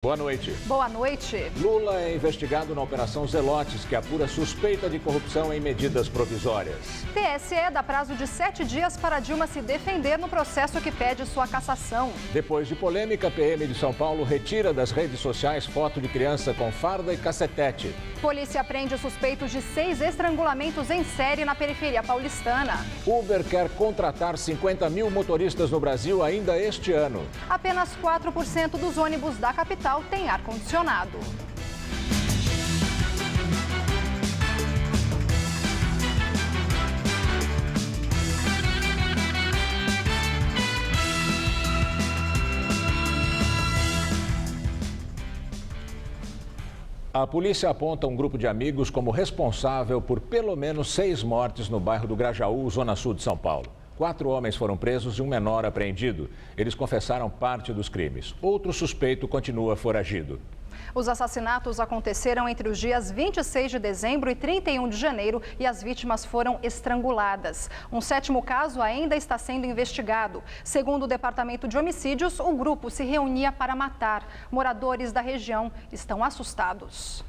Boa noite. Boa noite. Lula é investigado na Operação Zelotes, que apura suspeita de corrupção em medidas provisórias. TSE dá prazo de 7 dias para Dilma se defender no processo que pede sua cassação. Depois de polêmica, a PM de São Paulo retira das redes sociais foto de criança com farda e cacetete. Polícia prende suspeitos de 6 estrangulamentos em série na periferia paulistana. Uber quer contratar 50 mil motoristas no Brasil ainda este ano. Apenas 4% dos ônibus da capital tem ar-condicionado. A polícia aponta um grupo de amigos como responsável por pelo menos 6 mortes no bairro do Grajaú, zona sul de São Paulo. 4 homens foram presos e um menor apreendido. Eles confessaram parte dos crimes. Outro suspeito continua foragido. Os assassinatos aconteceram entre os dias 26 de dezembro e 31 de janeiro e as vítimas foram estranguladas. Um 7º caso ainda está sendo investigado. Segundo o Departamento de Homicídios, o grupo se reunia para matar. Moradores da região estão assustados.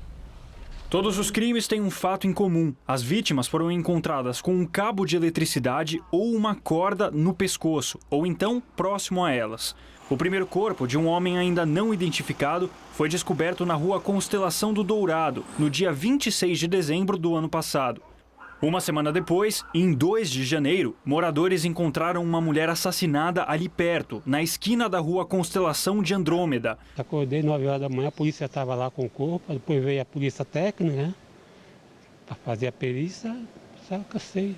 Todos os crimes têm um fato em comum. As vítimas foram encontradas com um cabo de eletricidade ou uma corda no pescoço, ou então próximo a elas. O primeiro corpo de um homem ainda não identificado foi descoberto na rua Constelação do Dourado, no dia 26 de dezembro do ano passado. Uma semana depois, em 2 de janeiro, moradores encontraram uma mulher assassinada ali perto, na esquina da rua Constelação de Andrômeda. Acordei 9 horas da manhã, a polícia estava lá com o corpo, depois veio a polícia técnica, né, para fazer a perícia, só cansei.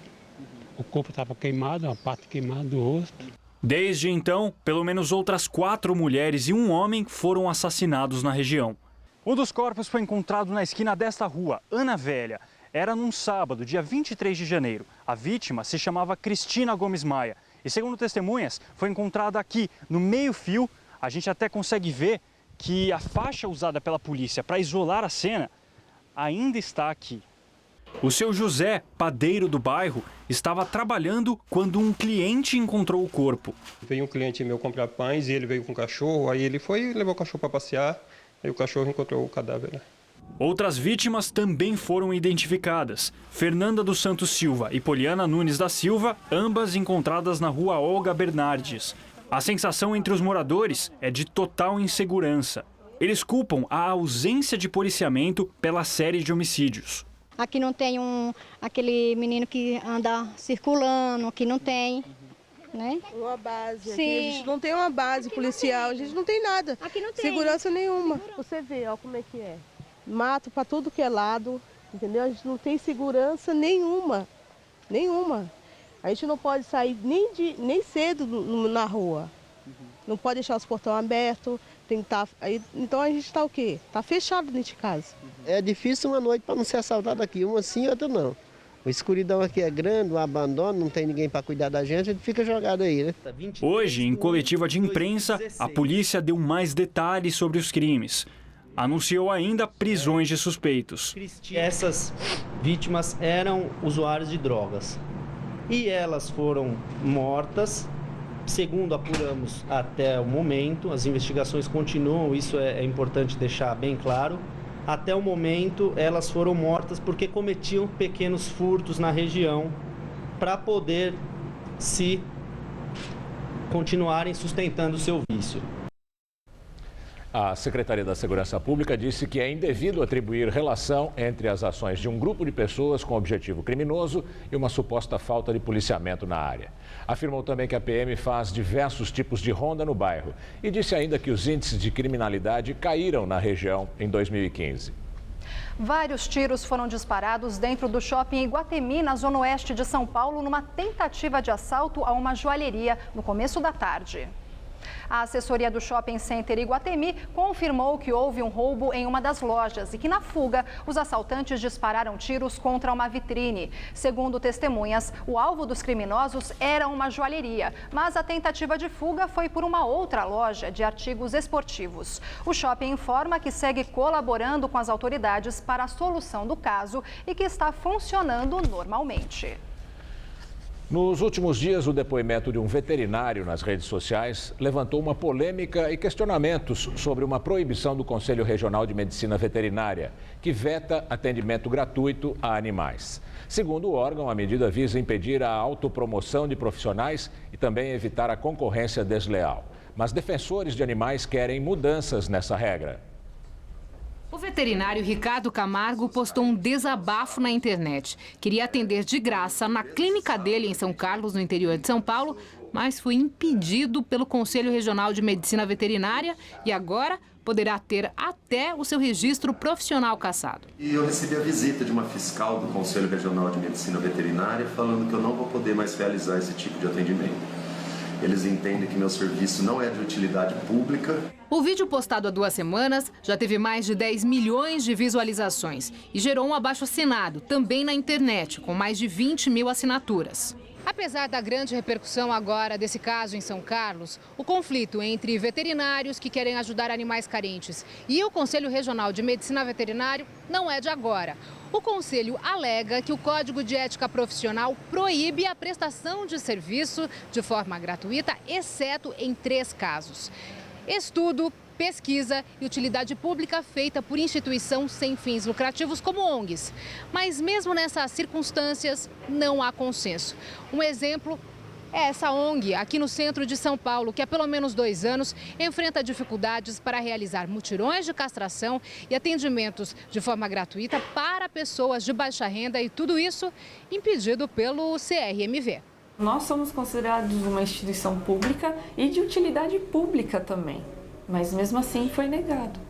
O corpo estava queimado, uma parte queimada do rosto. Desde então, pelo menos outras 4 mulheres e um homem foram assassinados na região. Um dos corpos foi encontrado na esquina desta rua, Ana Velha. Era num sábado, dia 23 de janeiro. A vítima se chamava Cristina Gomes Maia. E segundo testemunhas, foi encontrada aqui, no meio-fio. A gente até consegue ver que a faixa usada pela polícia para isolar a cena ainda está aqui. O seu José, padeiro do bairro, estava trabalhando quando um cliente encontrou o corpo. Veio um cliente meu comprar pães e ele veio com o cachorro. Aí ele foi e levou o cachorro para passear. Aí o cachorro encontrou o cadáver. Outras vítimas também foram identificadas. Fernanda dos Santos Silva e Poliana Nunes da Silva, ambas encontradas na rua Olga Bernardes. A sensação entre os moradores é de total insegurança. Eles culpam a ausência de policiamento pela série de homicídios. Aqui não tem aquele menino que anda circulando, aqui não tem. Né? Uma base. Sim. Aqui a gente não tem uma base policial, a gente não tem nada. Aqui não tem. Segurança nenhuma. Você vê, ó, como é que é. Mato para tudo que é lado, entendeu? A gente não tem segurança nenhuma. Nenhuma. A gente não pode sair nem cedo na rua. Não pode deixar os portões abertos. Tem que estar. Então a gente está o quê? Está fechado dentro de casa. É difícil uma noite para não ser assaltado aqui, uma sim, outra não. A escuridão aqui é grande, o abandono, não tem ninguém para cuidar da gente, a gente fica jogado aí, né? Hoje, em coletiva de imprensa, a polícia deu mais detalhes sobre os crimes. Anunciou ainda prisões de suspeitos. Essas vítimas eram usuários de drogas e elas foram mortas. Segundo apuramos até o momento, as investigações continuam, isso é importante deixar bem claro. Até o momento, elas foram mortas porque cometiam pequenos furtos na região para poder continuarem sustentando o seu vício. A Secretaria da Segurança Pública disse que é indevido atribuir relação entre as ações de um grupo de pessoas com objetivo criminoso e uma suposta falta de policiamento na área. Afirmou também que a PM faz diversos tipos de ronda no bairro e disse ainda que os índices de criminalidade caíram na região em 2015. Vários tiros foram disparados dentro do shopping Iguatemi, na zona oeste de São Paulo, numa tentativa de assalto a uma joalheria no começo da tarde. A assessoria do Shopping Center Iguatemi confirmou que houve um roubo em uma das lojas e que, na fuga, os assaltantes dispararam tiros contra uma vitrine. Segundo testemunhas, o alvo dos criminosos era uma joalheria, mas a tentativa de fuga foi por uma outra loja de artigos esportivos. O shopping informa que segue colaborando com as autoridades para a solução do caso e que está funcionando normalmente. Nos últimos dias, o depoimento de um veterinário nas redes sociais levantou uma polêmica e questionamentos sobre uma proibição do Conselho Regional de Medicina Veterinária, que veta atendimento gratuito a animais. Segundo o órgão, a medida visa impedir a autopromoção de profissionais e também evitar a concorrência desleal. Mas defensores de animais querem mudanças nessa regra. O veterinário Ricardo Camargo postou um desabafo na internet. Queria atender de graça na clínica dele em São Carlos, no interior de São Paulo, mas foi impedido pelo Conselho Regional de Medicina Veterinária e agora poderá ter até o seu registro profissional cassado. E eu recebi a visita de uma fiscal do Conselho Regional de Medicina Veterinária falando que eu não vou poder mais realizar esse tipo de atendimento. Eles entendem que meu serviço não é de utilidade pública. O vídeo postado há 2 semanas já teve mais de 10 milhões de visualizações e gerou um abaixo-assinado, também na internet, com mais de 20 mil assinaturas. Apesar da grande repercussão agora desse caso em São Carlos, o conflito entre veterinários que querem ajudar animais carentes e o Conselho Regional de Medicina Veterinária não é de agora. O Conselho alega que o Código de Ética Profissional proíbe a prestação de serviço de forma gratuita, exceto em 3 casos. Estudo, pesquisa e utilidade pública feita por instituição sem fins lucrativos como ONGs. Mas mesmo nessas circunstâncias, não há consenso. Um exemplo é essa ONG aqui no centro de São Paulo, que há pelo menos 2 anos enfrenta dificuldades para realizar mutirões de castração e atendimentos de forma gratuita para pessoas de baixa renda e tudo isso impedido pelo CRMV. Nós somos considerados uma instituição pública e de utilidade pública também. Mas mesmo assim foi negado.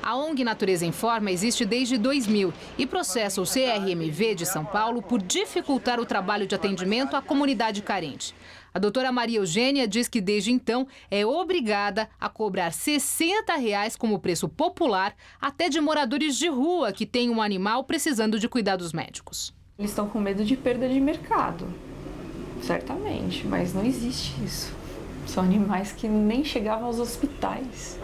A ONG Natureza Informa existe desde 2000 e processa o CRMV de São Paulo por dificultar o trabalho de atendimento à comunidade carente. A doutora Maria Eugênia diz que desde então é obrigada a cobrar R$ 60 como preço popular até de moradores de rua que têm um animal precisando de cuidados médicos. Eles estão com medo de perda de mercado, certamente, mas não existe isso. São animais que nem chegavam aos hospitais.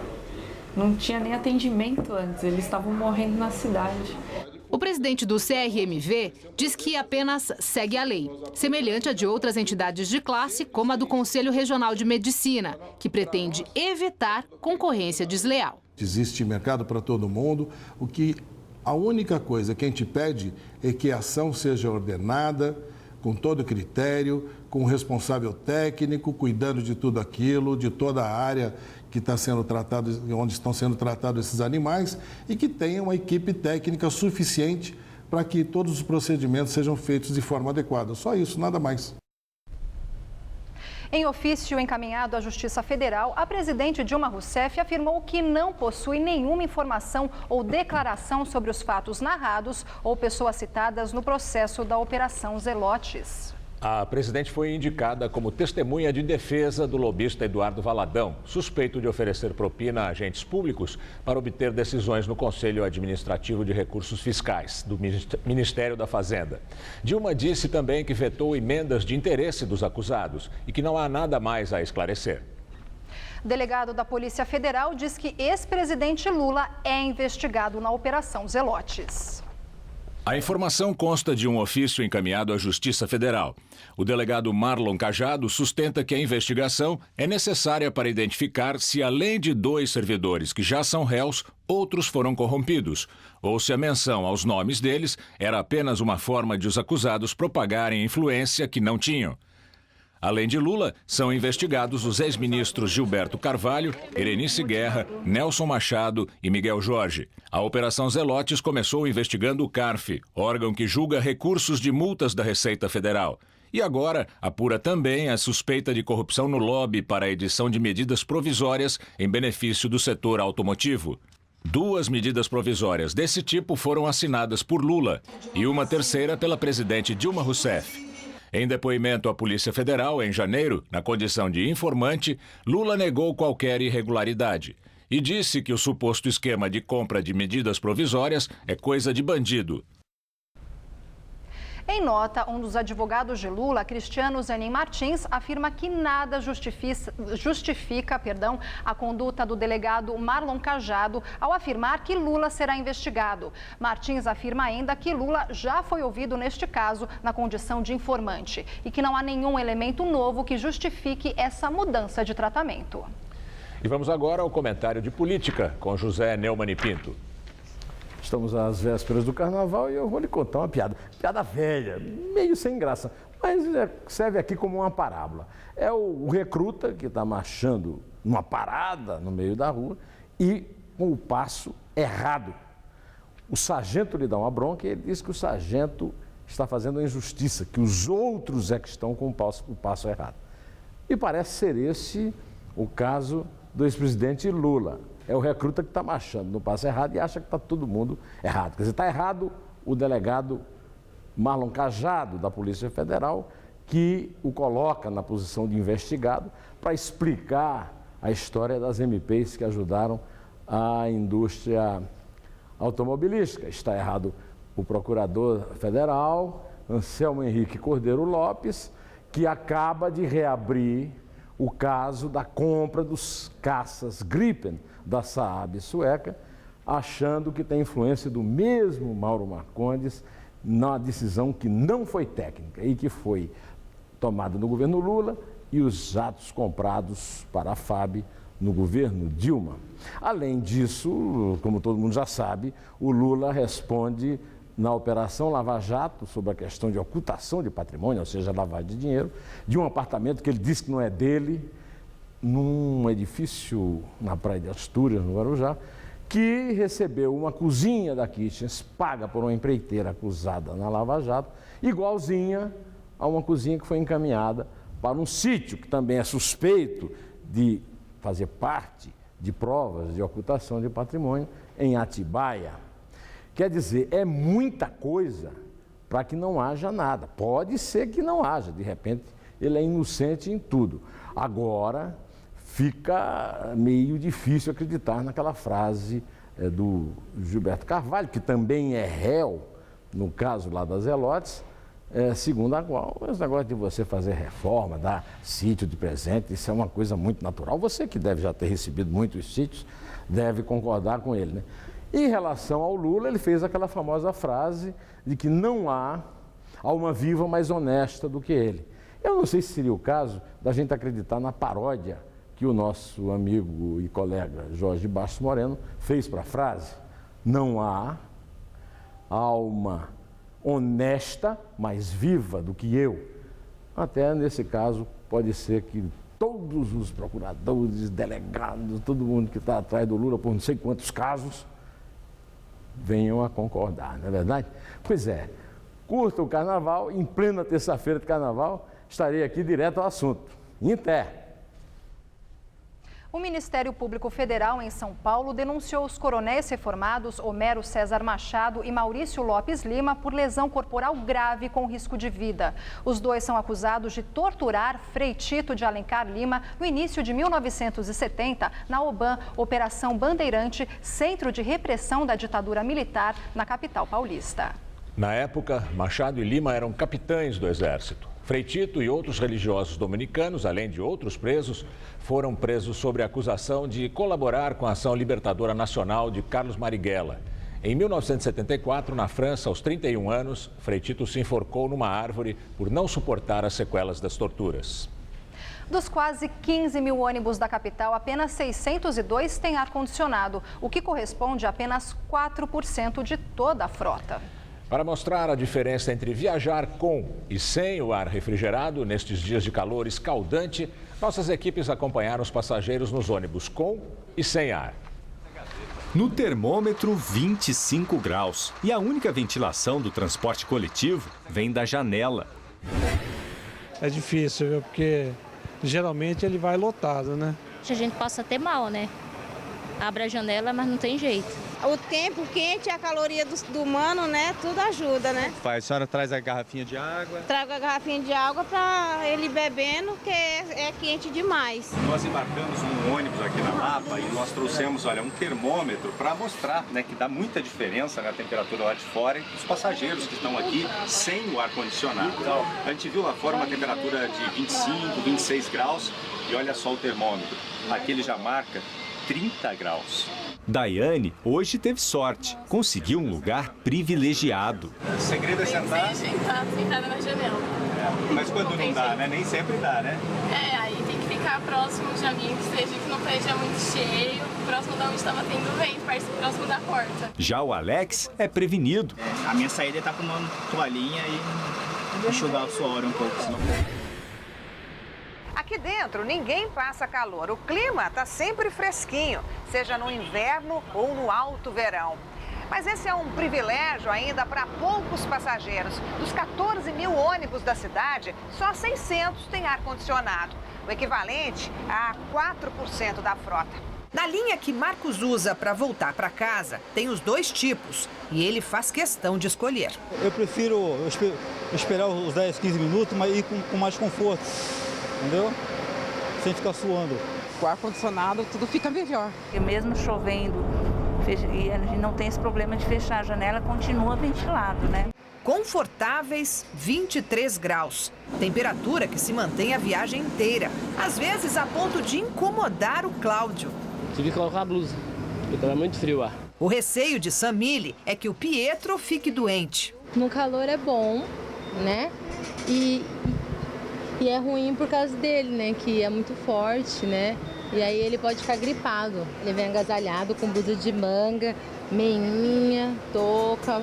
Não tinha nem atendimento antes, eles estavam morrendo na cidade. O presidente do CRMV diz que apenas segue a lei, semelhante à de outras entidades de classe, como a do Conselho Regional de Medicina, que pretende evitar concorrência desleal. Existe mercado para todo mundo, a única coisa que a gente pede é que a ação seja ordenada, com todo critério, com o responsável técnico, cuidando de tudo aquilo, de toda a área que está sendo tratado, onde estão sendo tratados esses animais, e que tenha uma equipe técnica suficiente para que todos os procedimentos sejam feitos de forma adequada. Só isso, nada mais. Em ofício encaminhado à Justiça Federal, a presidente Dilma Rousseff afirmou que não possui nenhuma informação ou declaração sobre os fatos narrados ou pessoas citadas no processo da Operação Zelotes. A presidente foi indicada como testemunha de defesa do lobista Eduardo Valadão, suspeito de oferecer propina a agentes públicos para obter decisões no Conselho Administrativo de Recursos Fiscais do Ministério da Fazenda. Dilma disse também que vetou emendas de interesse dos acusados e que não há nada mais a esclarecer. Delegado da Polícia Federal diz que ex-presidente Lula é investigado na Operação Zelotes. A informação consta de um ofício encaminhado à Justiça Federal. O delegado Marlon Cajado sustenta que a investigação é necessária para identificar se, além de 2 servidores que já são réus, outros foram corrompidos, ou se a menção aos nomes deles era apenas uma forma de os acusados propagarem influência que não tinham. Além de Lula, são investigados os ex-ministros Gilberto Carvalho, Berenice Guerra, Nelson Machado e Miguel Jorge. A Operação Zelotes começou investigando o CARF, órgão que julga recursos de multas da Receita Federal. E agora apura também a suspeita de corrupção no lobby para a edição de medidas provisórias em benefício do setor automotivo. 2 medidas provisórias desse tipo foram assinadas por Lula e uma terceira pela presidente Dilma Rousseff. Em depoimento à Polícia Federal, em janeiro, na condição de informante, Lula negou qualquer irregularidade e disse que o suposto esquema de compra de medidas provisórias é coisa de bandido. Em nota, um dos advogados de Lula, Cristiano Zanin Martins, afirma que nada justifica a conduta do delegado Marlon Cajado ao afirmar que Lula será investigado. Martins afirma ainda que Lula já foi ouvido neste caso na condição de informante e que não há nenhum elemento novo que justifique essa mudança de tratamento. E vamos agora ao comentário de política com José Neumann e Pinto. Estamos às vésperas do carnaval e eu vou lhe contar uma piada. Piada velha, meio sem graça, mas serve aqui como uma parábola. É o recruta que está marchando numa parada no meio da rua e com o passo errado. O sargento lhe dá uma bronca e ele diz que o sargento está fazendo uma injustiça, que os outros é que estão com o passo errado. E parece ser esse o caso do ex-presidente Lula. É o recruta que está marchando no passo errado e acha que está todo mundo errado. Quer dizer, está errado o delegado Marlon Cajado, da Polícia Federal, que o coloca na posição de investigado para explicar a história das MPs que ajudaram a indústria automobilística. Está errado o procurador federal, Anselmo Henrique Cordeiro Lopes, que acaba de reabrir o caso da compra dos caças Gripen da Saab sueca, achando que tem influência do mesmo Mauro Marcondes na decisão que não foi técnica e que foi tomada no governo Lula e os jatos comprados para a FAB no governo Dilma. Além disso, como todo mundo já sabe, o Lula responde na Operação Lava Jato sobre a questão de ocultação de patrimônio, ou seja, lavagem de dinheiro, de um apartamento que ele disse que não é dele, num edifício na Praia de Astúrias, no Guarujá, que recebeu uma cozinha da Kitchens, paga por uma empreiteira acusada na Lava Jato, igualzinha a uma cozinha que foi encaminhada para um sítio que também é suspeito de fazer parte de provas de ocultação de patrimônio em Atibaia. Quer dizer, é muita coisa para que não haja nada. Pode ser que não haja, de repente ele é inocente em tudo. Agora, fica meio difícil acreditar naquela frase do Gilberto Carvalho, que também é réu, no caso lá das Zelotes, segundo a qual esse negócio de você fazer reforma, dar sítio de presente, isso é uma coisa muito natural. Você que deve já ter recebido muitos sítios, deve concordar com ele, né? Em relação ao Lula, ele fez aquela famosa frase de que não há alma viva mais honesta do que ele. Eu não sei se seria o caso da gente acreditar na paródia que o nosso amigo e colega Jorge Bastos Moreno fez para a frase: não há alma honesta mais viva do que eu. Até nesse caso, pode ser que todos os procuradores, delegados, todo mundo que está atrás do Lula por não sei quantos casos, venham a concordar, não é verdade? Pois é, curta o carnaval, em plena terça-feira de carnaval, estarei aqui direto ao assunto. Inter. O Ministério Público Federal em São Paulo denunciou os coronéis reformados Homero César Machado e Maurício Lopes Lima por lesão corporal grave com risco de vida. Os dois são acusados de torturar Frei Tito de Alencar Lima no início de 1970 na OBAN, Operação Bandeirante, centro de repressão da ditadura militar na capital paulista. Na época, Machado e Lima eram capitães do Exército. Frei Tito e outros religiosos dominicanos, além de outros presos, foram presos sob a acusação de colaborar com a ação libertadora nacional de Carlos Marighella. Em 1974, na França, aos 31 anos, Frei Tito se enforcou numa árvore por não suportar as sequelas das torturas. Dos quase 15 mil ônibus da capital, apenas 602 têm ar-condicionado, o que corresponde a apenas 4% de toda a frota. Para mostrar a diferença entre viajar com e sem o ar refrigerado, nestes dias de calor escaldante, nossas equipes acompanharam os passageiros nos ônibus com e sem ar. No termômetro, 25 graus. E a única ventilação do transporte coletivo vem da janela. É difícil, viu? Porque geralmente ele vai lotado, né? A gente passa até mal, né? abre a janela, mas não tem jeito. O tempo quente e a caloria do humano, né? Tudo ajuda, né? A senhora traz a garrafinha de água? Trago a garrafinha de água para ele bebendo, porque é quente demais. Nós embarcamos um ônibus aqui na Lapa e nós trouxemos, olha, um termômetro para mostrar, né, que dá muita diferença na temperatura lá de fora e os passageiros que estão aqui sem o ar-condicionado. Então, a gente viu lá fora uma temperatura de 25, 26 graus e olha só o termômetro. Aqui ele já marca 30 graus. Daiane hoje teve sorte, conseguiu um lugar privilegiado. O segredo é sentar? Sentada na janela. Mas quando não dá, né? Nem sempre dá, né? Aí tem que ficar próximo de alguém que esteja, que não esteja muito cheio, próximo de onde estava tendo vento, próximo da porta. Já o Alex é prevenido. A minha saída tá com uma toalhinha e enxugar o suor um pouco, senão... Aqui dentro ninguém passa calor, o clima está sempre fresquinho, seja no inverno ou no alto verão. Mas esse é um privilégio ainda para poucos passageiros. Dos 14 mil ônibus da cidade, só 600 têm ar-condicionado, o equivalente a 4% da frota. Na linha que Marcos usa para voltar para casa, tem os dois tipos e ele faz questão de escolher. Eu prefiro esperar os 10, 15 minutos, mas ir com mais conforto. Entendeu? Sem ficar suando. Com o ar-condicionado tudo fica melhor. E mesmo chovendo e a gente não tem esse problema de fechar a janela, continua ventilado, né? Confortáveis 23 graus. Temperatura que se mantém a viagem inteira. Às vezes a ponto de incomodar o Cláudio. Tive que colocar a blusa, porque estava muito frio lá. O receio de Samile é que o Pietro fique doente. No calor é bom, né? E é ruim por causa dele, né? Que é muito forte, né? E aí ele pode ficar gripado. Ele vem agasalhado com blusa de manga, meinha, touca,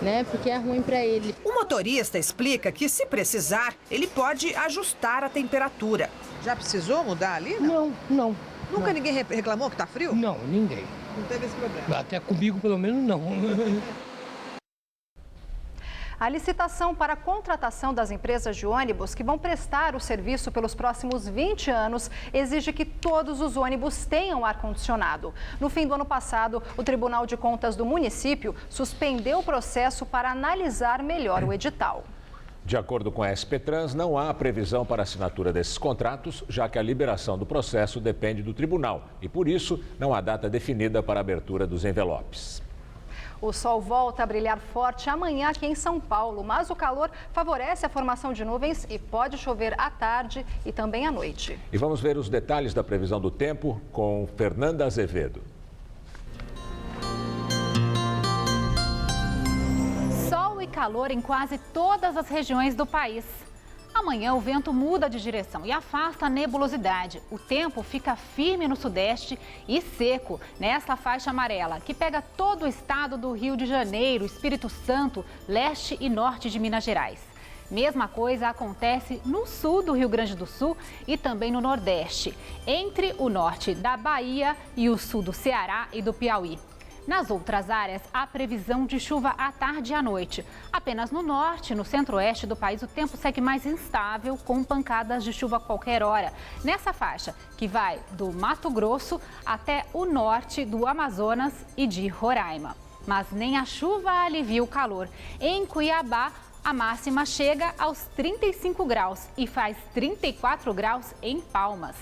né? Porque é ruim para ele. O motorista explica que, se precisar, ele pode ajustar a temperatura. Já precisou mudar ali? Não. Nunca ninguém reclamou que tá frio? Não, ninguém. Não teve esse problema? Até comigo, pelo menos, não. A licitação para a contratação das empresas de ônibus que vão prestar o serviço pelos próximos 20 anos exige que todos os ônibus tenham ar-condicionado. No fim do ano passado, o Tribunal de Contas do município suspendeu o processo para analisar melhor o edital. De acordo com a SP Trans, não há previsão para assinatura desses contratos, já que a liberação do processo depende do tribunal e, por isso, não há data definida para a abertura dos envelopes. O sol volta a brilhar forte amanhã aqui em São Paulo, mas o calor favorece a formação de nuvens e pode chover à tarde e também à noite. E vamos ver os detalhes da previsão do tempo com Fernanda Azevedo. Sol e calor em quase todas as regiões do país. Amanhã o vento muda de direção e afasta a nebulosidade. O tempo fica firme no sudeste e seco nessa faixa amarela, que pega todo o estado do Rio de Janeiro, Espírito Santo, leste e norte de Minas Gerais. Mesma coisa acontece no sul do Rio Grande do Sul e também no nordeste, entre o norte da Bahia e o sul do Ceará e do Piauí. Nas outras áreas, há previsão de chuva à tarde e à noite. Apenas no norte e no centro-oeste do país, o tempo segue mais instável, com pancadas de chuva a qualquer hora. Nessa faixa, que vai do Mato Grosso até o norte do Amazonas e de Roraima. Mas nem a chuva alivia o calor. Em Cuiabá, a máxima chega aos 35 graus e faz 34 graus em Palmas.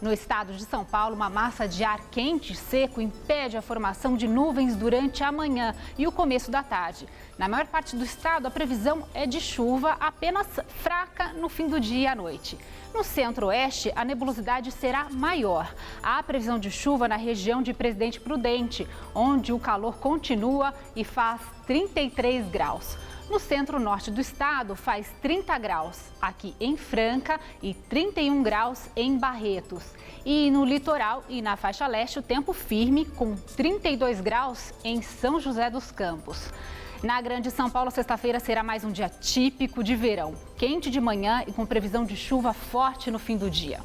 No estado de São Paulo, uma massa de ar quente e seco impede a formação de nuvens durante a manhã e o começo da tarde. Na maior parte do estado, a previsão é de chuva apenas fraca no fim do dia e à noite. No centro-oeste, a nebulosidade será maior. Há previsão de chuva na região de Presidente Prudente, onde o calor continua e faz 33 graus. No centro-norte do estado, faz 30 graus aqui em Franca e 31 graus em Barretos. E no litoral e na faixa leste, o tempo firme com 32 graus em São José dos Campos. Na Grande São Paulo, sexta-feira será mais um dia típico de verão. Quente de manhã e com previsão de chuva forte no fim do dia.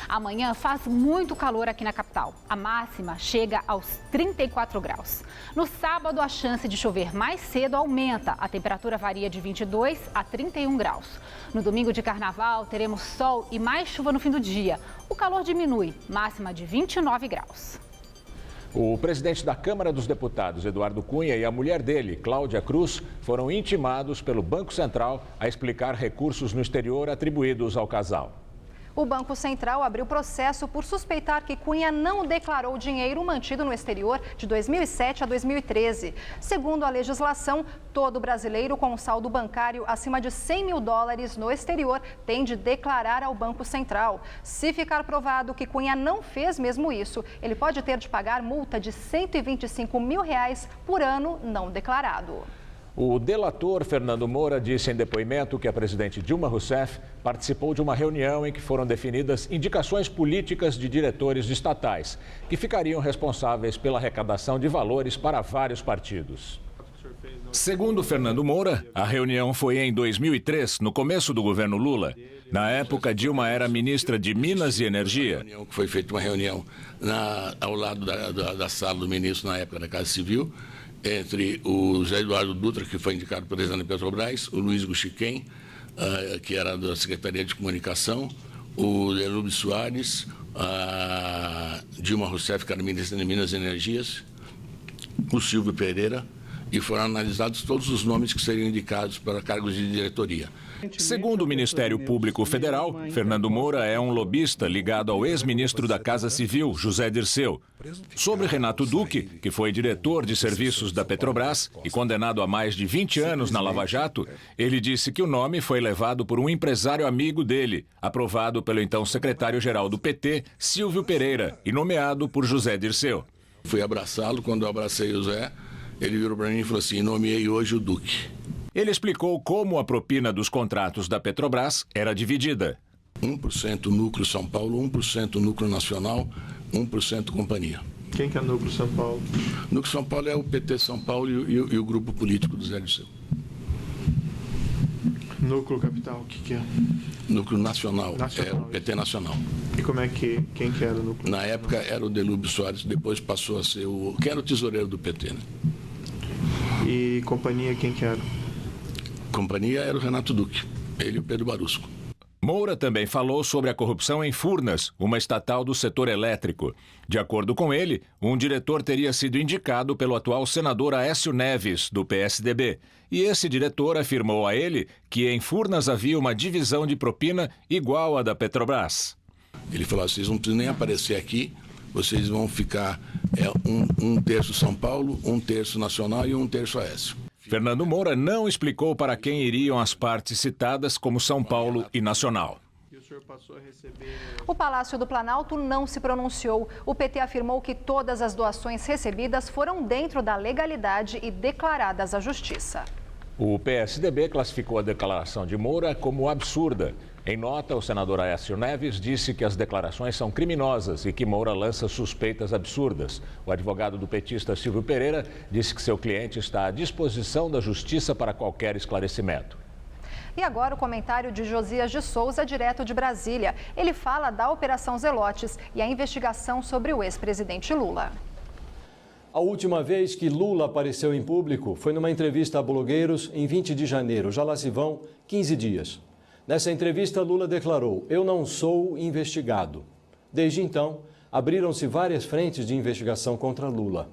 Amanhã faz muito calor aqui na capital. A máxima chega aos 34 graus. No sábado, a chance de chover mais cedo aumenta. A temperatura varia de 22 a 31 graus. No domingo de carnaval, teremos sol e mais chuva no fim do dia. O calor diminui, máxima de 29 graus. O presidente da Câmara dos Deputados, Eduardo Cunha, e a mulher dele, Cláudia Cruz, foram intimados pelo Banco Central a explicar recursos no exterior atribuídos ao casal. O Banco Central abriu processo por suspeitar que Cunha não declarou dinheiro mantido no exterior de 2007 a 2013. Segundo a legislação, todo brasileiro com saldo bancário acima de 100 mil dólares no exterior tem de declarar ao Banco Central. Se ficar provado que Cunha não fez mesmo isso, ele pode ter de pagar multa de R$ 125 mil por ano não declarado. O delator Fernando Moura disse em depoimento que a presidente Dilma Rousseff participou de uma reunião em que foram definidas indicações políticas de diretores de estatais, que ficariam responsáveis pela arrecadação de valores para vários partidos. Segundo Fernando Moura, a reunião foi em 2003, no começo do governo Lula. Na época, Dilma era ministra de Minas e Energia. Foi feita uma reunião ao lado da sala do ministro, na época da Casa Civil, entre o José Eduardo Dutra, que foi indicado por presidente da Petrobras, o Luiz Guxiquem, que era da Secretaria de Comunicação, o Denúbio Soares, a Dilma Rousseff, que era ministra de Minas e Energias, o Silvio Pereira, e foram analisados todos os nomes que seriam indicados para cargos de diretoria. Segundo o Ministério Público Federal, Fernando Moura é um lobista ligado ao ex-ministro da Casa Civil, José Dirceu. Sobre Renato Duque, que foi diretor de serviços da Petrobras e condenado a mais de 20 anos na Lava Jato, ele disse que o nome foi levado por um empresário amigo dele, aprovado pelo então secretário-geral do PT, Silvio Pereira, e nomeado por José Dirceu. Fui abraçá-lo, quando eu abracei o Zé, ele virou para mim e falou assim: nomeei hoje o Duque. Ele explicou como a propina dos contratos da Petrobras era dividida. 1% núcleo São Paulo, 1% núcleo nacional, 1% companhia. Quem que é núcleo São Paulo? Núcleo São Paulo é o PT São Paulo e o grupo político do Zé Dirceu. Núcleo capital, o que é? Núcleo nacional, é o PT Nacional. E como é que, quem que era o núcleo? Na época era o Delúbio Soares, depois passou a ser quem era o tesoureiro do PT, né? E companhia, quem que era? Companhia era o Renato Duque, ele e o Pedro Barusco. Moura também falou sobre a corrupção em Furnas, uma estatal do setor elétrico. De acordo com ele, um diretor teria sido indicado pelo atual senador Aécio Neves, do PSDB. E esse diretor afirmou a ele que em Furnas havia uma divisão de propina igual à da Petrobras. Ele falou: vocês não precisam nem aparecer aqui, vocês vão ficar um terço São Paulo, um terço nacional e um terço Aécio. Fernando Moura não explicou para quem iriam as partes citadas como São Paulo e Nacional. O Palácio do Planalto não se pronunciou. O PT afirmou que todas as doações recebidas foram dentro da legalidade e declaradas à Justiça. O PSDB classificou a declaração de Moura como absurda. Em nota, o senador Aécio Neves disse que as declarações são criminosas e que Moura lança suspeitas absurdas. O advogado do petista Silvio Pereira disse que seu cliente está à disposição da Justiça para qualquer esclarecimento. E agora o comentário de Josias de Souza, direto de Brasília. Ele fala da Operação Zelotes e a investigação sobre o ex-presidente Lula. A última vez que Lula apareceu em público foi numa entrevista a blogueiros em 20 de janeiro. Já lá se vão 15 dias. Nessa entrevista, Lula declarou: "Eu não sou investigado". Desde então, abriram-se várias frentes de investigação contra Lula.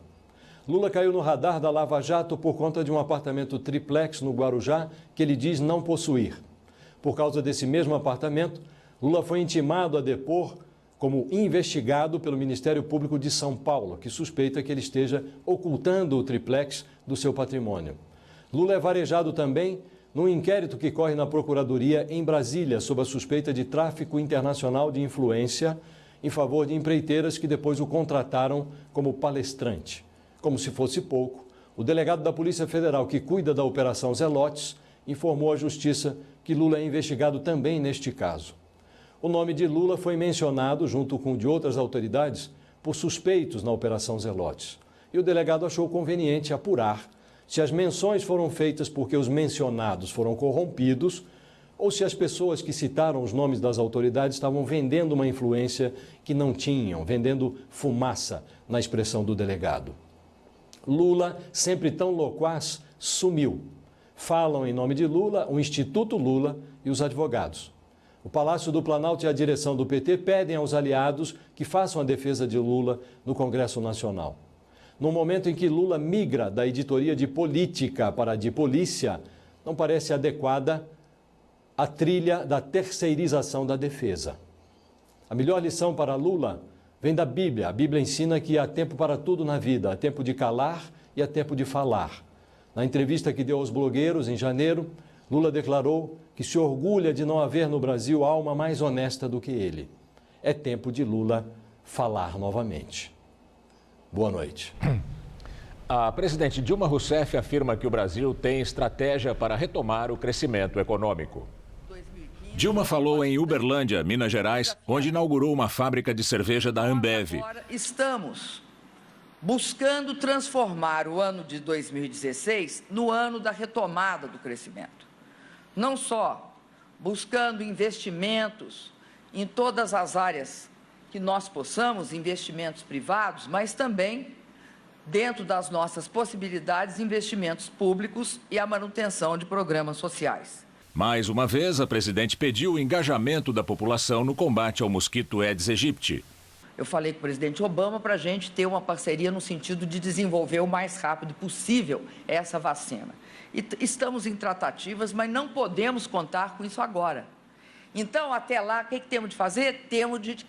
Lula caiu no radar da Lava Jato por conta de um apartamento triplex no Guarujá que ele diz não possuir. Por causa desse mesmo apartamento, Lula foi intimado a depor como investigado pelo Ministério Público de São Paulo, que suspeita que ele esteja ocultando o triplex do seu patrimônio. Lula é varejado também num inquérito que corre na Procuradoria em Brasília sob a suspeita de tráfico internacional de influência em favor de empreiteiras que depois o contrataram como palestrante. Como se fosse pouco, o delegado da Polícia Federal que cuida da Operação Zelotes informou à Justiça que Lula é investigado também neste caso. O nome de Lula foi mencionado, junto com o de outras autoridades, por suspeitos na Operação Zelotes. E o delegado achou conveniente apurar se as menções foram feitas porque os mencionados foram corrompidos ou se as pessoas que citaram os nomes das autoridades estavam vendendo uma influência que não tinham, vendendo fumaça, na expressão do delegado. Lula, sempre tão loquaz, sumiu. Falam em nome de Lula o Instituto Lula e os advogados. O Palácio do Planalto e a direção do PT pedem aos aliados que façam a defesa de Lula no Congresso Nacional. No momento em que Lula migra da editoria de política para a de polícia, não parece adequada a trilha da terceirização da defesa. A melhor lição para Lula vem da Bíblia. A Bíblia ensina que há tempo para tudo na vida, há tempo de calar e há tempo de falar. Na entrevista que deu aos blogueiros em janeiro, Lula declarou que se orgulha de não haver no Brasil alma mais honesta do que ele. É tempo de Lula falar novamente. Boa noite. A presidente Dilma Rousseff afirma que o Brasil tem estratégia para retomar o crescimento econômico. Dilma falou em Uberlândia, Minas Gerais, onde inaugurou uma fábrica de cerveja da Ambev. Agora estamos buscando transformar o ano de 2016 no ano da retomada do crescimento. Não só buscando investimentos em todas as áreas que nós possamos, investimentos privados, mas também, dentro das nossas possibilidades, investimentos públicos e a manutenção de programas sociais. Mais uma vez, a presidente pediu o engajamento da população no combate ao mosquito Aedes aegypti. Eu falei com o presidente Obama para a gente ter uma parceria no sentido de desenvolver o mais rápido possível essa vacina. E estamos em tratativas, mas não podemos contar com isso agora. Então, até lá, o que temos de fazer? Temos de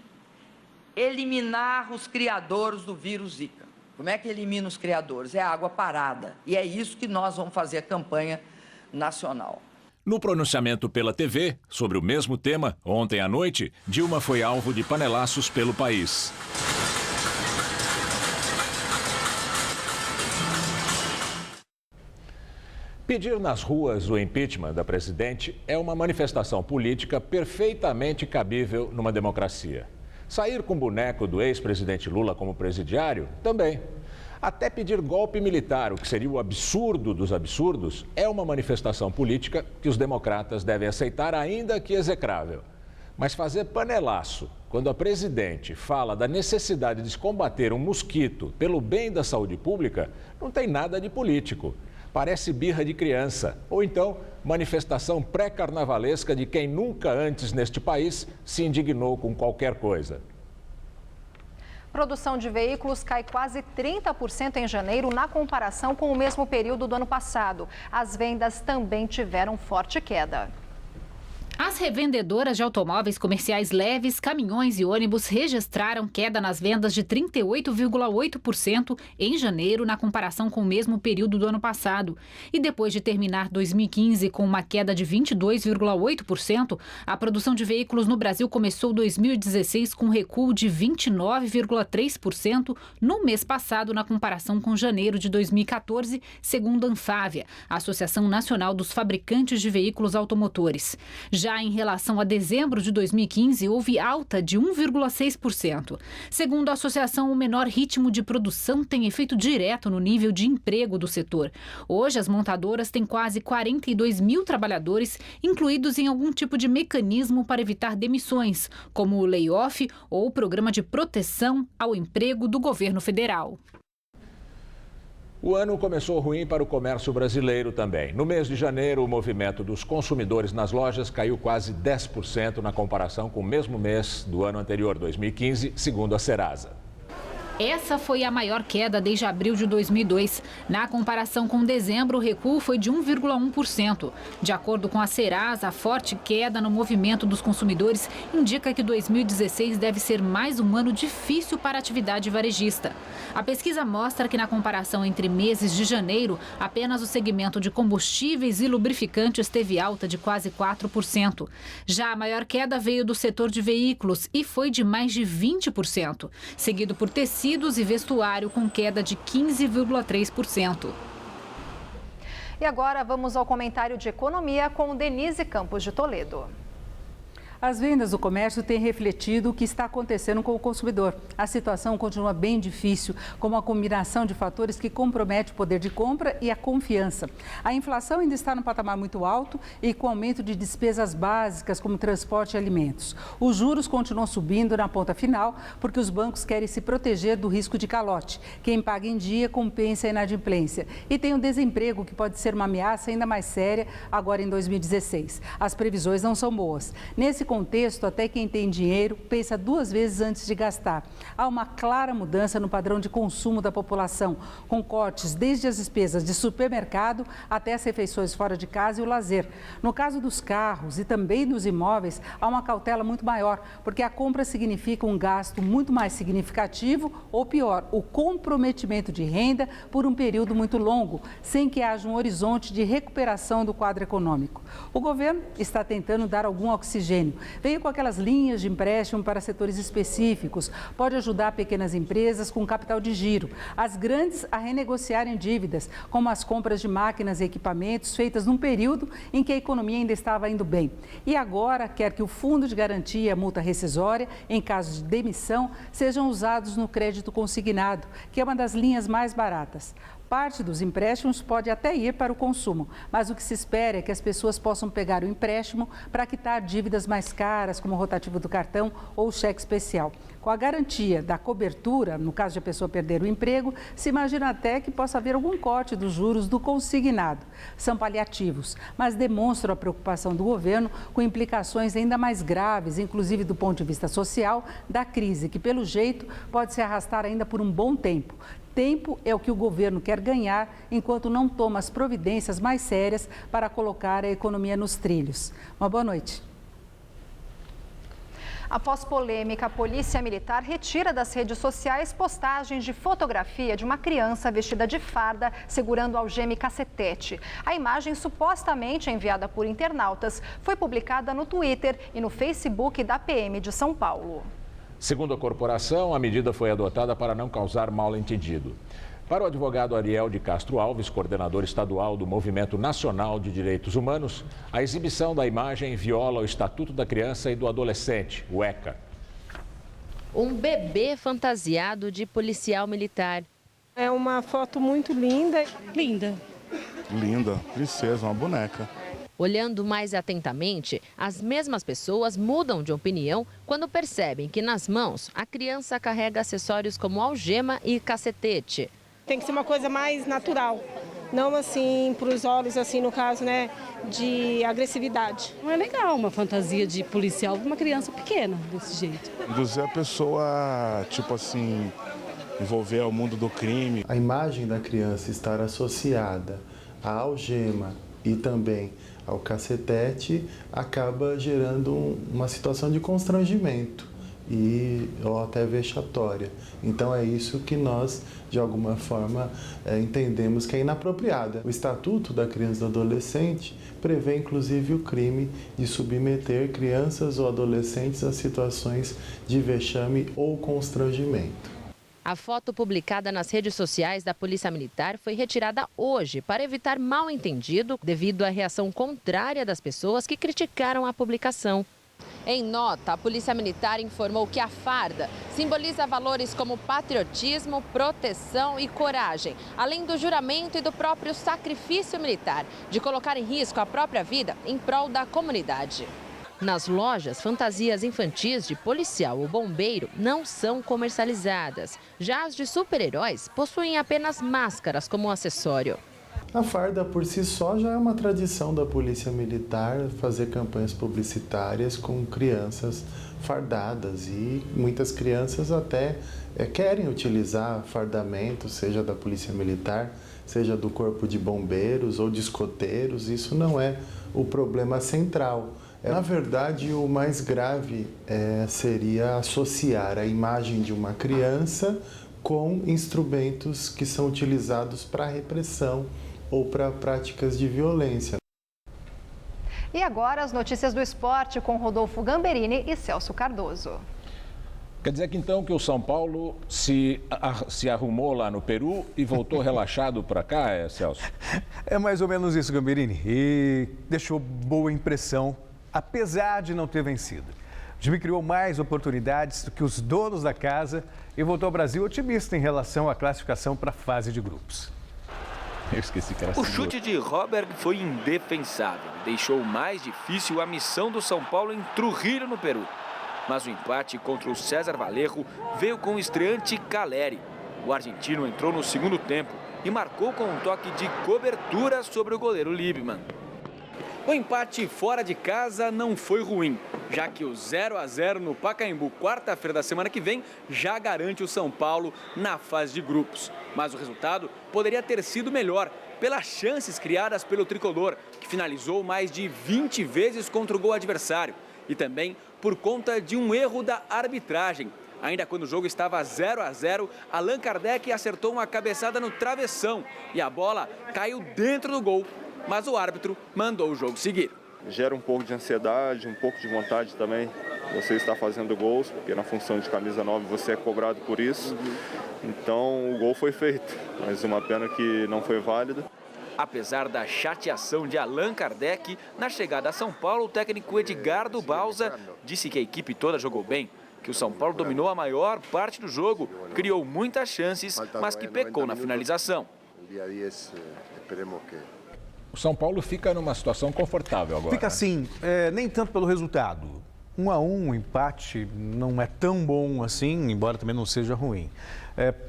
eliminar os criadores do vírus Zika. Como é que elimina os criadores? É água parada. E é isso que nós vamos fazer a campanha nacional. No pronunciamento pela TV sobre o mesmo tema, ontem à noite, Dilma foi alvo de panelaços pelo país. Pedir nas ruas o impeachment da presidente é uma manifestação política perfeitamente cabível numa democracia. Sair com o boneco do ex-presidente Lula como presidiário, também. Até pedir golpe militar, o que seria o absurdo dos absurdos, é uma manifestação política que os democratas devem aceitar, ainda que execrável. Mas fazer panelaço, quando a presidente fala da necessidade de se combater um mosquito pelo bem da saúde pública, não tem nada de político. Parece birra de criança, ou então manifestação pré-carnavalesca de quem nunca antes neste país se indignou com qualquer coisa. Produção de veículos cai quase 30% em janeiro na comparação com o mesmo período do ano passado. As vendas também tiveram forte queda. As revendedoras de automóveis comerciais leves, caminhões e ônibus registraram queda nas vendas de 38,8% em janeiro na comparação com o mesmo período do ano passado. E depois de terminar 2015 com uma queda de 22,8%, a produção de veículos no Brasil começou 2016 com recuo de 29,3% no mês passado na comparação com janeiro de 2014, segundo a Anfávia, a Associação Nacional dos Fabricantes de Veículos Automotores. Já em relação a dezembro de 2015, houve alta de 1,6%. Segundo a associação, o menor ritmo de produção tem efeito direto no nível de emprego do setor. Hoje, as montadoras têm quase 42 mil trabalhadores, incluídos em algum tipo de mecanismo para evitar demissões, como o layoff ou o programa de proteção ao emprego do governo federal. O ano começou ruim para o comércio brasileiro também. No mês de janeiro, o movimento dos consumidores nas lojas caiu quase 10% na comparação com o mesmo mês do ano anterior, 2015, segundo a Serasa. Essa foi a maior queda desde abril de 2002. Na comparação com dezembro, o recuo foi de 1,1%. De acordo com a Serasa, a forte queda no movimento dos consumidores indica que 2016 deve ser mais um ano difícil para a atividade varejista. A pesquisa mostra que na comparação entre meses de janeiro, apenas o segmento de combustíveis e lubrificantes teve alta de quase 4%. Já a maior queda veio do setor de veículos e foi de mais de 20%, seguido por tecidos e vestuário com queda de 15,3%. E agora vamos ao comentário de economia com Denise Campos de Toledo. As vendas do comércio têm refletido o que está acontecendo com o consumidor. A situação continua bem difícil, com uma combinação de fatores que compromete o poder de compra e a confiança. A inflação ainda está no patamar muito alto e com aumento de despesas básicas como transporte e alimentos. Os juros continuam subindo na ponta final porque os bancos querem se proteger do risco de calote. Quem paga em dia compensa a inadimplência. E tem o desemprego, que pode ser uma ameaça ainda mais séria agora em 2016. As previsões não são boas. Nesse contexto, até quem tem dinheiro pensa 2 vezes antes de gastar. Há uma clara mudança no padrão de consumo da população, com cortes desde as despesas de supermercado até as refeições fora de casa e o lazer. No caso dos carros e também dos imóveis, há uma cautela muito maior, porque a compra significa um gasto muito mais significativo ou, pior, o comprometimento de renda por um período muito longo, sem que haja um horizonte de recuperação do quadro econômico. O governo está tentando dar algum oxigênio. Veio com aquelas linhas de empréstimo para setores específicos. Pode ajudar pequenas empresas com capital de giro. As grandes a renegociarem dívidas, como as compras de máquinas e equipamentos feitas num período em que a economia ainda estava indo bem. E agora quer que o fundo de garantia e a multa rescisória, em caso de demissão, sejam usados no crédito consignado, que é uma das linhas mais baratas. Parte dos empréstimos pode até ir para o consumo, mas o que se espera é que as pessoas possam pegar o empréstimo para quitar dívidas mais caras, como o rotativo do cartão ou o cheque especial. Com a garantia da cobertura, no caso de a pessoa perder o emprego, se imagina até que possa haver algum corte dos juros do consignado. São paliativos, mas demonstram a preocupação do governo com implicações ainda mais graves, inclusive do ponto de vista social, da crise, que pelo jeito pode se arrastar ainda por um bom tempo. Tempo é o que o governo quer ganhar enquanto não toma as providências mais sérias para colocar a economia nos trilhos. Uma boa noite. Após polêmica, a Polícia Militar retira das redes sociais postagens de fotografia de uma criança vestida de farda segurando algema e cacetete. A imagem, supostamente enviada por internautas, foi publicada no Twitter e no Facebook da PM de São Paulo. Segundo a corporação, a medida foi adotada para não causar mal-entendido. Para o advogado Ariel de Castro Alves, coordenador estadual do Movimento Nacional de Direitos Humanos, a exibição da imagem viola o Estatuto da Criança e do Adolescente, o ECA. Um bebê fantasiado de policial militar. É uma foto muito linda. Linda. Linda, princesa, uma boneca. Olhando mais atentamente, as mesmas pessoas mudam de opinião quando percebem que nas mãos a criança carrega acessórios como algema e cacetete. Tem que ser uma coisa mais natural, não assim para os olhos, assim no caso, né, de agressividade. Não é legal uma fantasia de policial para uma criança pequena desse jeito. Induzir a pessoa, tipo assim, envolver ao mundo do crime. A imagem da criança estar associada à algema e também ao cacetete acaba gerando uma situação de constrangimento ou até vexatória. Então é isso que nós, de alguma forma, entendemos que é inapropriada. O Estatuto da Criança e do Adolescente prevê inclusive o crime de submeter crianças ou adolescentes a situações de vexame ou constrangimento. A foto publicada nas redes sociais da Polícia Militar foi retirada hoje para evitar mal-entendido devido à reação contrária das pessoas que criticaram a publicação. Em nota, a Polícia Militar informou que a farda simboliza valores como patriotismo, proteção e coragem, além do juramento e do próprio sacrifício militar, de colocar em risco a própria vida em prol da comunidade. Nas lojas, fantasias infantis de policial ou bombeiro não são comercializadas. Já as de super-heróis possuem apenas máscaras como acessório. A farda por si só já é uma tradição da Polícia Militar fazer campanhas publicitárias com crianças fardadas e muitas crianças até querem utilizar fardamento, seja da Polícia Militar, seja do Corpo de Bombeiros ou de escoteiros. Isso não é o problema central. Na verdade, o mais grave seria associar a imagem de uma criança com instrumentos que são utilizados para repressão ou para práticas de violência. E agora as notícias do esporte com Rodolfo Gamberini e Celso Cardoso. Quer dizer que então que o São Paulo se arrumou lá no Peru e voltou relaxado para cá, Celso? É mais ou menos isso, Gamberini. E deixou boa impressão, apesar de não ter vencido. O time criou mais oportunidades do que os donos da casa e voltou ao Brasil otimista em relação à classificação para a fase de grupos. Eu esqueci que era O chute de Robert foi indefensável. Deixou mais difícil a missão do São Paulo em Trujillo, no Peru. Mas o empate contra o César Valerro veio com o estreante Caleri. O argentino entrou no segundo tempo e marcou com um toque de cobertura sobre o goleiro Liebmann. O empate fora de casa não foi ruim. já que o 0-0 no Pacaembu, quarta-feira da semana que vem, já garante o São Paulo na fase de grupos. Mas o resultado poderia ter sido melhor, pelas chances criadas pelo tricolor, que finalizou mais de 20 vezes contra o gol adversário. E também por conta de um erro da arbitragem. Ainda quando o jogo estava 0-0, Allan Kardec acertou uma cabeçada no travessão e a bola caiu dentro do gol, mas o árbitro mandou o jogo seguir. Gera um pouco de ansiedade, um pouco de vontade também. Você está fazendo gols, porque na função de camisa 9 você é cobrado por isso. Então o gol foi feito, mas uma pena que não foi válido. Apesar da chateação de Allan Kardec, na chegada a São Paulo, o técnico Edgardo Bauza disse que a equipe toda jogou bem, que o São Paulo dominou a maior parte do jogo, criou muitas chances, mas que pecou na finalização. O São Paulo fica numa situação confortável agora. Fica assim, nem tanto pelo resultado. 1-1, empate não é tão bom assim, embora também não seja ruim.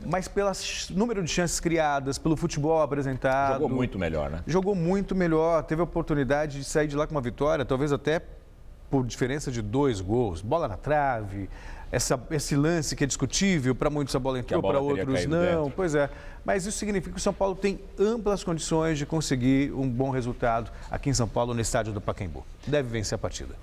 Mas pelo número de chances criadas, pelo futebol apresentado... Jogou muito melhor, né? Jogou muito melhor, teve a oportunidade de sair de lá com uma vitória, talvez até por diferença de 2 gols. Bola na trave, esse lance que é discutível, para muitos a bola entrou, para outros não. Dentro. Pois é, mas isso significa que o São Paulo tem amplas condições de conseguir um bom resultado aqui em São Paulo, no estádio do Pacaembu. Deve vencer a partida.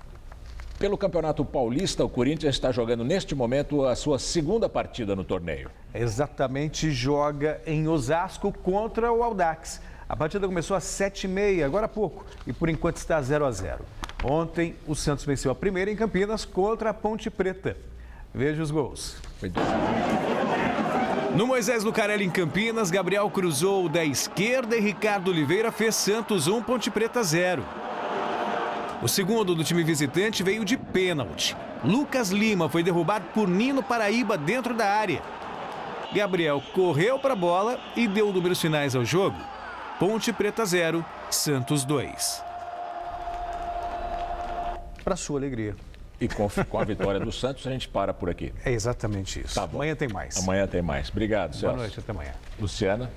Pelo Campeonato Paulista, o Corinthians está jogando neste momento a sua segunda partida no torneio. Exatamente, joga em Osasco contra o Audax. A partida começou às 7h30, agora há pouco, e por enquanto está 0-0. Ontem, o Santos venceu a primeira em Campinas contra a Ponte Preta. Veja os gols. No Moisés Lucarelli, em Campinas, Gabriel cruzou da esquerda e Ricardo Oliveira fez Santos 1, Ponte Preta 0. O segundo do time visitante veio de pênalti. Lucas Lima foi derrubado por Nino Paraíba dentro da área. Gabriel correu para a bola e deu números finais ao jogo. Ponte Preta 0, Santos 2. Para sua alegria. E com a vitória do Santos, a gente para por aqui. É exatamente isso. Tá bom. Amanhã tem mais. Amanhã tem mais. Obrigado, Celso. Boa noite, até amanhã. Luciana.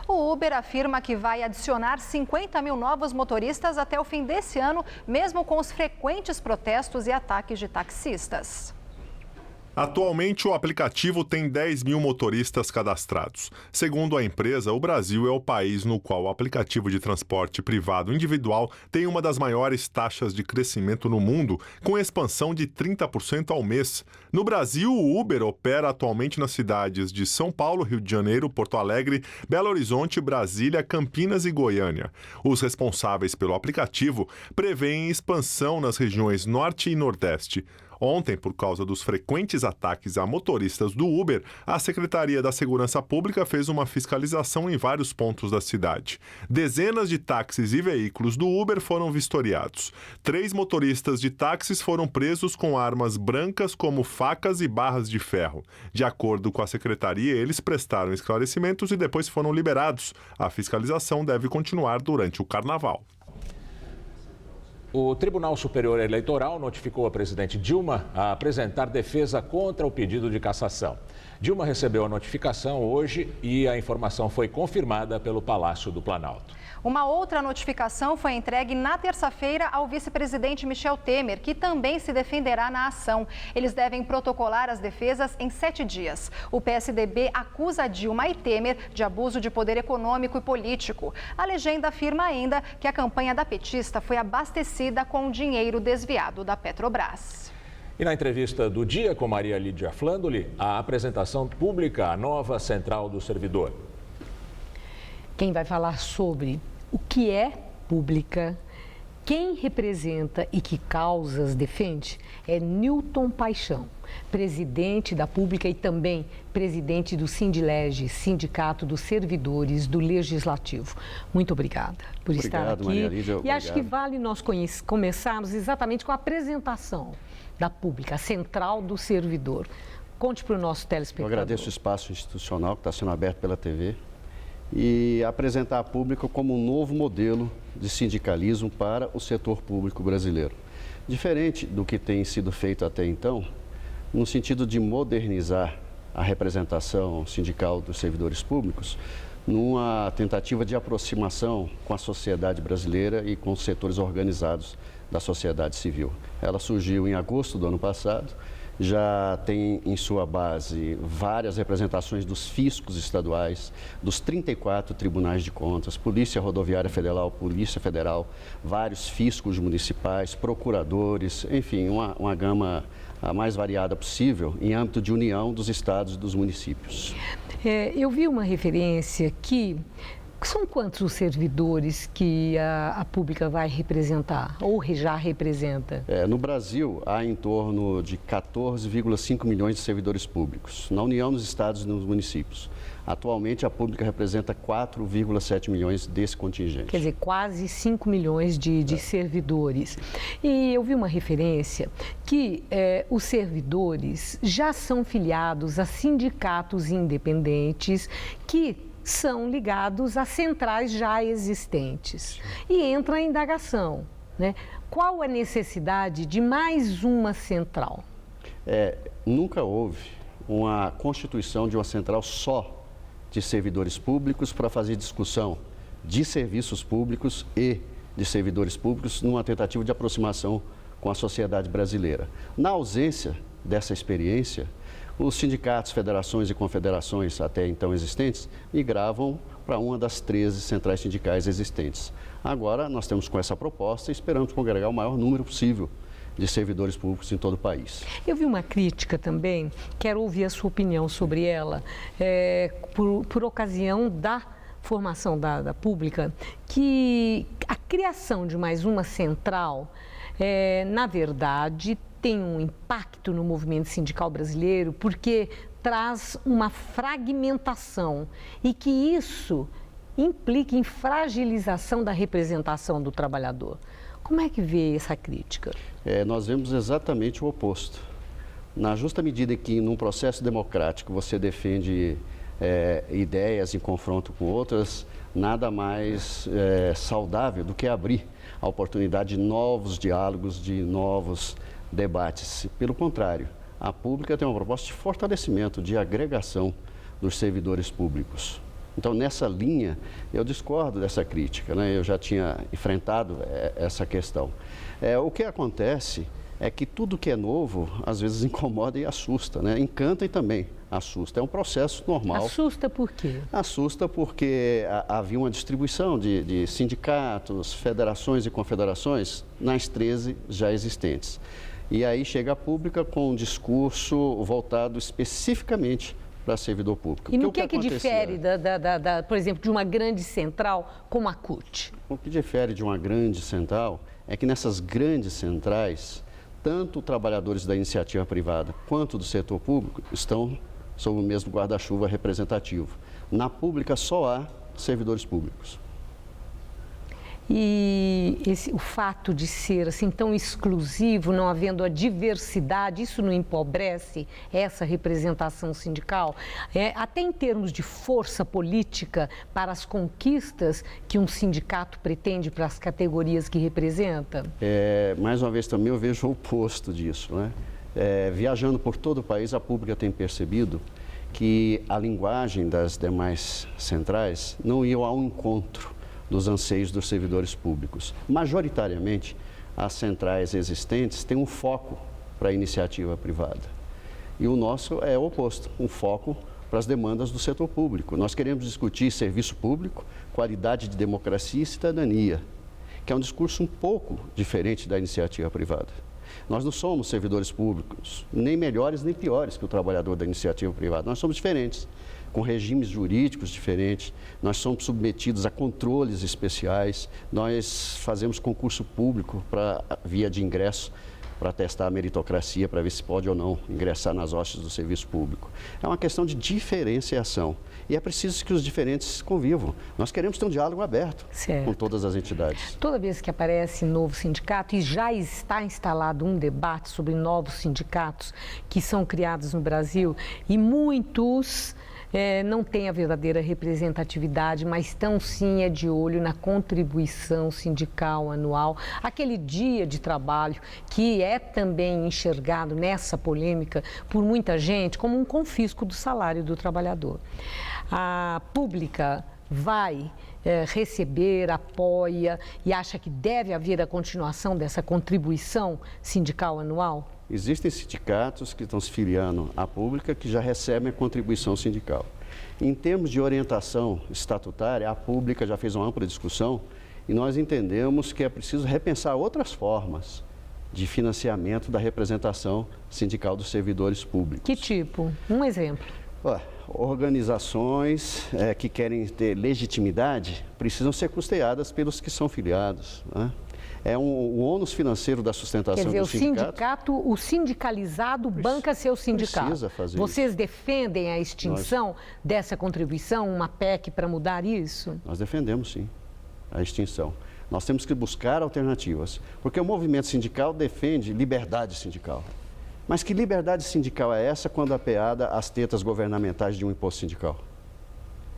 O Uber afirma que vai adicionar 50 mil novos motoristas até o fim desse ano, mesmo com os frequentes protestos e ataques de taxistas. Atualmente, o aplicativo tem 10 mil motoristas cadastrados. Segundo a empresa, o Brasil é o país no qual o aplicativo de transporte privado individual tem uma das maiores taxas de crescimento no mundo, com expansão de 30% ao mês. No Brasil, o Uber opera atualmente nas cidades de São Paulo, Rio de Janeiro, Porto Alegre, Belo Horizonte, Brasília, Campinas e Goiânia. Os responsáveis pelo aplicativo prevêem expansão nas regiões Norte e Nordeste. Ontem, por causa dos frequentes ataques a motoristas do Uber, a Secretaria da Segurança Pública fez uma fiscalização em vários pontos da cidade. Dezenas de táxis e veículos do Uber foram vistoriados. 3 motoristas de táxis foram presos com armas brancas como facas e barras de ferro. De acordo com a Secretaria, eles prestaram esclarecimentos e depois foram liberados. A fiscalização deve continuar durante o Carnaval. O Tribunal Superior Eleitoral notificou a presidente Dilma a apresentar defesa contra o pedido de cassação. Dilma recebeu a notificação hoje e a informação foi confirmada pelo Palácio do Planalto. Uma outra notificação foi entregue na terça-feira ao vice-presidente Michel Temer, que também se defenderá na ação. Eles devem protocolar as defesas em 7 dias. O PSDB acusa Dilma e Temer de abuso de poder econômico e político. A legenda afirma ainda que a campanha da petista foi abastecida com dinheiro desviado da Petrobras. E na entrevista do dia com Maria Lídia Flandoli, a apresentação pública à nova Central do Servidor. Quem vai falar sobre o que é pública, quem representa e que causas defende é Newton Paixão, presidente da Pública e também presidente do Sindilege, Sindicato dos Servidores do Legislativo. Muito obrigada por estar aqui. Maria Lídia, e acho que vale nós começarmos exatamente com a apresentação da Pública, a Central do Servidor. Conte para o nosso telespectador. Eu agradeço o espaço institucional que está sendo aberto pela TV. E apresentar a Pública como um novo modelo de sindicalismo para o setor público brasileiro. Diferente do que tem sido feito até então, no sentido de modernizar a representação sindical dos servidores públicos, numa tentativa de aproximação com a sociedade brasileira e com os setores organizados da sociedade civil. Ela surgiu em agosto do ano passado, já tem em sua base várias representações dos fiscos estaduais, dos 34 tribunais de contas, Polícia Rodoviária Federal, Polícia Federal, vários fiscos municipais, procuradores, enfim, uma gama a mais variada possível em âmbito de união dos estados e dos municípios. Eu vi uma referência que são quantos os servidores que a pública vai representar ou já representa? No Brasil, há em torno de 14,5 milhões de servidores públicos, na União, nos estados e nos municípios. Atualmente, a pública representa 4,7 milhões desse contingente. Quer dizer, quase 5 milhões de servidores. E eu vi uma referência que os servidores já são filiados a sindicatos independentes que são ligados a centrais já existentes. E entra a indagação, né? Qual a necessidade de mais uma central? Nunca houve uma constituição de uma central só de servidores públicos para fazer discussão de serviços públicos e de servidores públicos numa tentativa de aproximação com a sociedade brasileira. Na ausência dessa experiência, os sindicatos, federações e confederações até então existentes migravam para uma das 13 centrais sindicais existentes. Agora, nós temos com essa proposta e esperamos congregar o maior número possível de servidores públicos em todo o país. Eu vi uma crítica também, quero ouvir a sua opinião sobre ela, por ocasião da formação da pública, que a criação de mais uma central, na verdade, tem um impacto no movimento sindical brasileiro, porque traz uma fragmentação e que isso implica em fragilização da representação do trabalhador. Como é que vê essa crítica? Nós vemos exatamente o oposto. Na justa medida que, num processo democrático, você defende ideias em confronto com outras, nada mais saudável do que abrir a oportunidade de novos diálogos, de novos debates. Pelo contrário, a pública tem uma proposta de fortalecimento, de agregação dos servidores públicos. Então, nessa linha, eu discordo dessa crítica, né? Eu já tinha enfrentado essa questão. O que acontece é que tudo que é novo, às vezes incomoda e assusta, né? Encanta e também assusta. É um processo normal. Assusta por quê? Assusta porque havia uma distribuição de sindicatos, federações e confederações nas 13 já existentes. E aí chega a pública com um discurso voltado especificamente para servidor público. E no que difere, por exemplo, de uma grande central como a CUT? O que difere de uma grande central é que nessas grandes centrais, tanto trabalhadores da iniciativa privada quanto do setor público estão sob o mesmo guarda-chuva representativo. Na pública só há servidores públicos. E o fato de ser assim tão exclusivo, não havendo a diversidade, isso não empobrece essa representação sindical? Até em termos de força política para as conquistas que um sindicato pretende para as categorias que representa? Mais uma vez também eu vejo o oposto disso, né? Viajando por todo o país, a pública tem percebido que a linguagem das demais centrais não ia ao encontro dos anseios dos servidores públicos. Majoritariamente, as centrais existentes têm um foco para a iniciativa privada. E o nosso é o oposto, um foco para as demandas do setor público. Nós queremos discutir serviço público, qualidade de democracia e cidadania, que é um discurso um pouco diferente da iniciativa privada. Nós não somos servidores públicos, nem melhores nem piores que o trabalhador da iniciativa privada. Nós somos diferentes, com regimes jurídicos diferentes, nós somos submetidos a controles especiais, nós fazemos concurso público para via de ingresso, para testar a meritocracia, para ver se pode ou não ingressar nas hostes do serviço público. É uma questão de diferenciação e é preciso que os diferentes convivam. Nós queremos ter um diálogo aberto com todas as entidades. Toda vez que aparece novo sindicato, e já está instalado um debate sobre novos sindicatos que são criados no Brasil, e muitos não tem a verdadeira representatividade, mas estão sim de olho na contribuição sindical anual, aquele dia de trabalho que é também enxergado nessa polêmica por muita gente como um confisco do salário do trabalhador. A pública vai receber, apoia e acha que deve haver a continuação dessa contribuição sindical anual? Existem sindicatos que estão se filiando à pública que já recebem a contribuição sindical. Em termos de orientação estatutária, a pública já fez uma ampla discussão e nós entendemos que é preciso repensar outras formas de financiamento da representação sindical dos servidores públicos. Que tipo? Um exemplo. Organizações que querem ter legitimidade precisam ser custeadas pelos que são filiados, né? É um ônus financeiro da sustentação do sindicato. Quer dizer, o sindicato, o sindicalizado banca seu sindicato. Precisa fazer Vocês isso. defendem a extinção dessa contribuição, uma PEC para mudar isso? Nós defendemos, sim, a extinção. Nós temos que buscar alternativas, porque o movimento sindical defende liberdade sindical. Mas que liberdade sindical é essa quando apeada às tetas governamentais de um imposto sindical?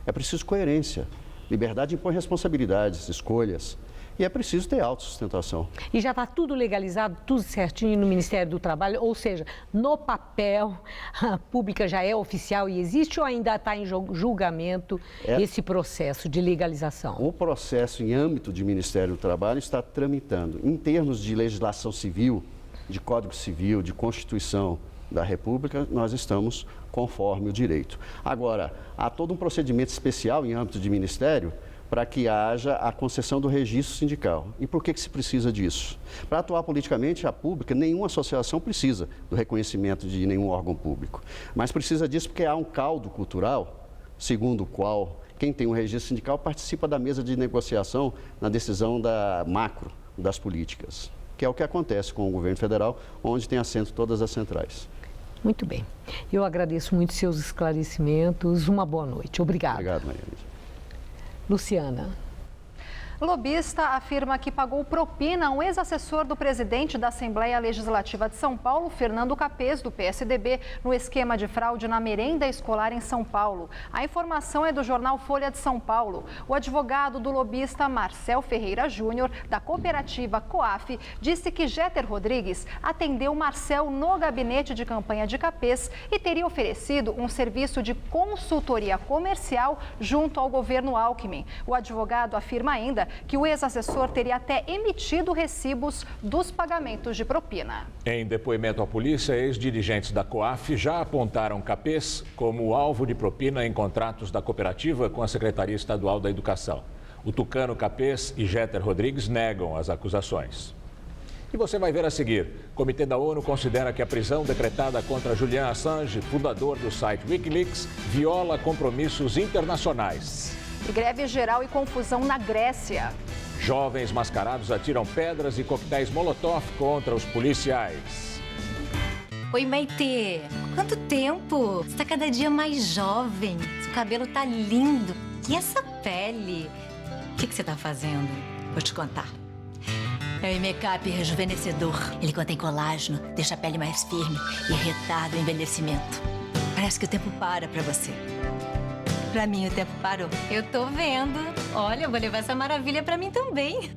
É preciso coerência. Liberdade impõe responsabilidades, escolhas. E é preciso ter autossustentação. E já está tudo legalizado, tudo certinho no Ministério do Trabalho? Ou seja, no papel, a pública já é oficial e existe ou ainda está em julgamento esse processo de legalização? O processo em âmbito de Ministério do Trabalho está tramitando. Em termos de legislação civil, de Código Civil, de Constituição da República, nós estamos conforme o direito. Agora, há todo um procedimento especial em âmbito de Ministério para que haja a concessão do registro sindical. E por que se precisa disso? Para atuar politicamente, a pública, nenhuma associação precisa do reconhecimento de nenhum órgão público. Mas precisa disso porque há um caldo cultural, segundo o qual quem tem um registro sindical participa da mesa de negociação na decisão da macro das políticas, que é o que acontece com o governo federal, onde tem assento todas as centrais. Muito bem. Eu agradeço muito seus esclarecimentos. Uma boa noite. Obrigada. Obrigado, Maria Elisa. Luciana. Lobista afirma que pagou propina a um ex-assessor do presidente da Assembleia Legislativa de São Paulo, Fernando Capês, do PSDB, no esquema de fraude na merenda escolar em São Paulo. A informação é do jornal Folha de São Paulo. O advogado do lobista Marcel Ferreira Júnior, da cooperativa COAF, disse que Jeter Rodrigues atendeu Marcel no gabinete de campanha de Capês e teria oferecido um serviço de consultoria comercial junto ao governo Alckmin. O advogado afirma ainda que o ex-assessor teria até emitido recibos dos pagamentos de propina. Em depoimento à polícia, ex-dirigentes da COAF já apontaram Capês como alvo de propina em contratos da cooperativa com a Secretaria Estadual da Educação. O tucano Capês e Jeter Rodrigues negam as acusações. E você vai ver a seguir. O Comitê da ONU considera que a prisão decretada contra Julian Assange, fundador do site Wikileaks, viola compromissos internacionais. E greve geral e confusão na Grécia. Jovens mascarados atiram pedras e coquetéis Molotov contra os policiais. Oi, Maitê. Quanto tempo? Você está cada dia mais jovem. Seu cabelo tá lindo. E essa pele? O que você tá fazendo? Vou te contar. É o Imecap rejuvenescedor. Ele contém colágeno, deixa a pele mais firme e retarda o envelhecimento. Parece que o tempo para pra você. Pra mim, o tempo parou. Eu tô vendo. Olha, eu vou levar essa maravilha pra mim também.